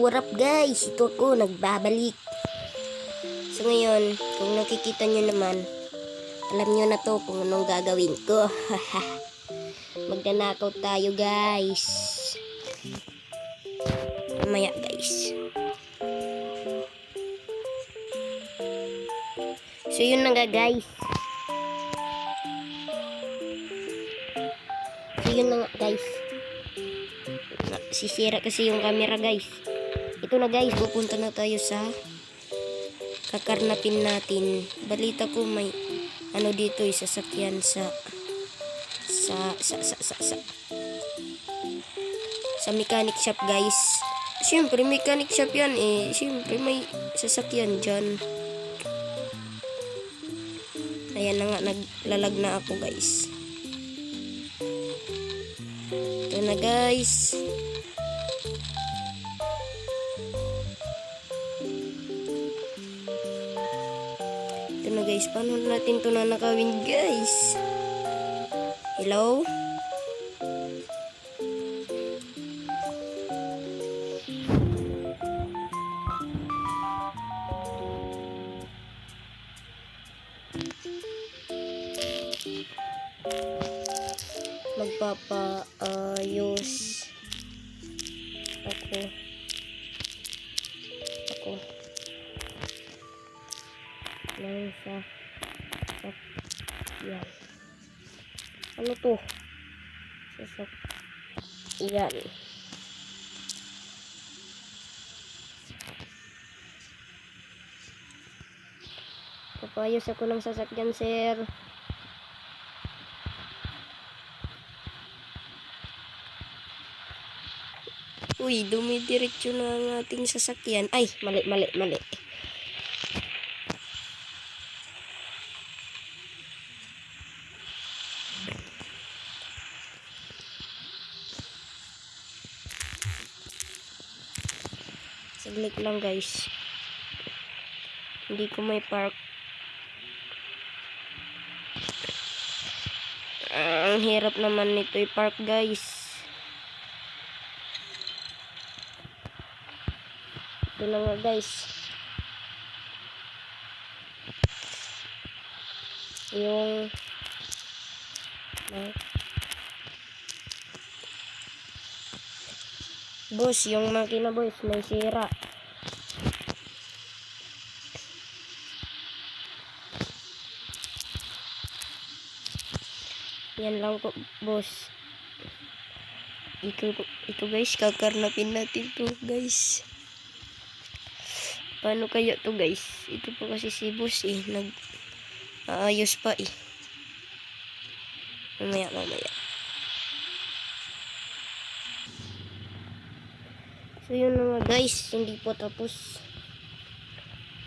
what up guys? Ito ako, nagbabalik. So ngayon, kung nakikita nyo naman, alam nyo na to kung anong gagawin ko. Magnanakaw tayo guys. Mamaya guys. So yun na nga guys. Sisira kasi yung camera guys. Ito na guys, pupunta na tayo sa kakarnapin natin. Balita ko may ano dito, sasakyan sa mechanic shop guys. Siyempre mechanic shop yan eh. Siyempre may sasakyan dyan. Ayan na nga, naglalag na ako guys. Ito na guys. Ito na guys, paano natin ito nanakawin guys? Hello? Magpapaayos ako ng sasakyan. Ano to? Sasakyan. Papayos ako ng sasakyan, sir. Uy, dumidiretso na ang ating sasakyan. Ay, mali. Saglit lang guys. Hindi ko may park. Ang hirap naman nito i-park guys. Ito na nga guys. Yung boss, yung makina boss may sira. Yan lang po boss. Ito guys, kakarnapin natin to guys. Paano kaya to guys? Ito po kasi si boss eh, nag-aayos pa eh. Mamaya. So yun na nga guys, hindi po tapos.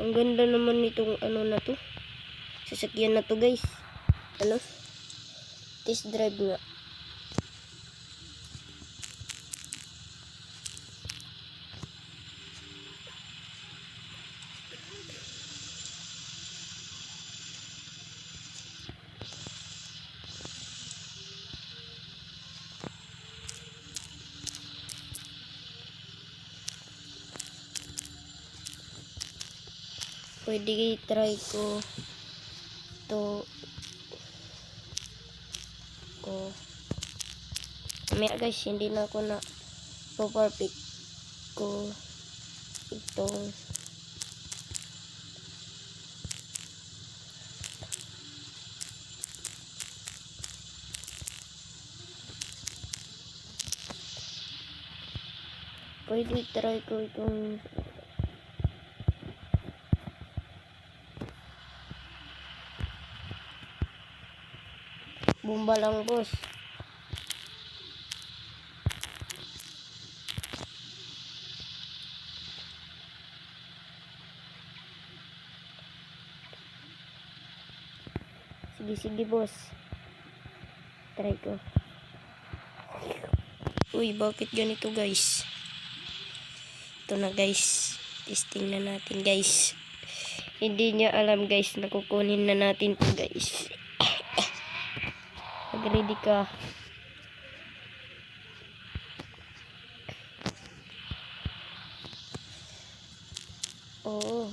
Ang ganda naman nitong ano na to. Sasakyan na to guys. Ano? Test drive nga. Pwede try ko to mamaya guys, hindi na ako na perfect ko itong pwede try ko itong bomba lang boss. Sige boss. Try ko. Uy, bakit ganito guys? Ito na guys. Testing na natin guys. Hindi niya alam guys na kukunin na natin to guys. Mag-ready ka. Oo.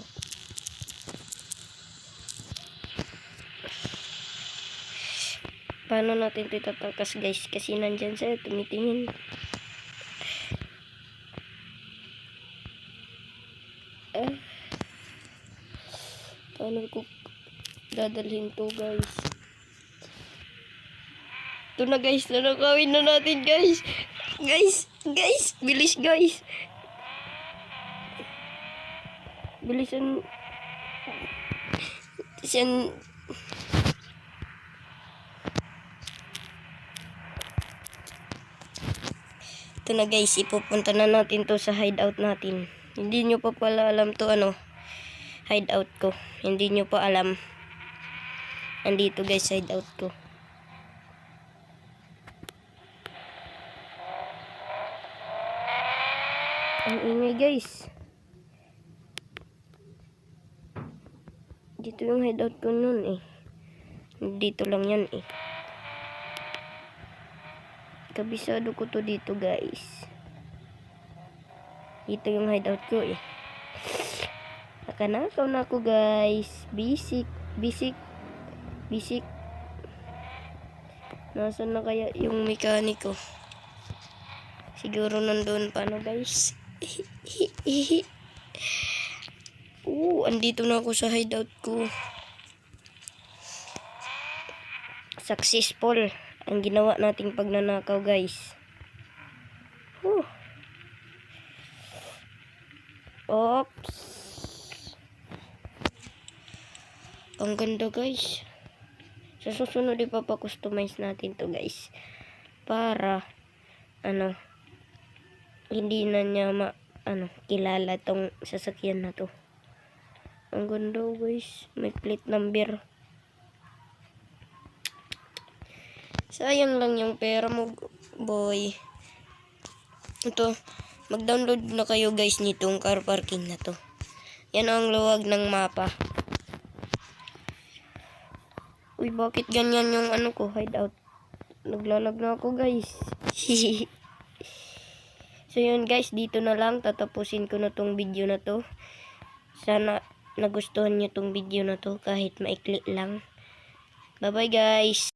Paano natin ito itatakas guys? Kasi nandyan siya, tumitingin. Paano ko dadalhin to guys? Ito na guys, nanakawin na natin guys. Guys, bilis guys. Bilisan. Siyan. Ito na guys, ipupunta na natin to sa hideout natin. Hindi nyo pa pala alam to hideout ko. Hindi nyo pa alam. Andito guys, hideout ko. Ang ingay guys. Dito yung hideout ko nun eh. Dito lang yan eh. Kabisado ko to dito guys. Dito yung hideout ko eh. Nakanakaw na ako guys. Bisik. Nasaan na kaya yung mekaniko? Siguro nandun pa no guys. Andito na ako sa hideout ko. Successful ang ginawa nating pagnanakaw guys. Oops. Ang ganda guys. Sa susunod ipapakustomize natin to guys. Para hindi na niya kilala tong sasakyan na to. Ang ganda guys. May plate number. Sayang lang yung pera mo, boy. Ito, mag-download na kayo guys nitong car parking na to. Yan ang luwag ng mapa. Uy, bakit ganyan yung hideout? Naglalag na ako guys. So yun guys, dito na lang. Tatapusin ko na tong video na to. Sana nagustuhan nyo tong video na to kahit maikli lang. Bye bye guys.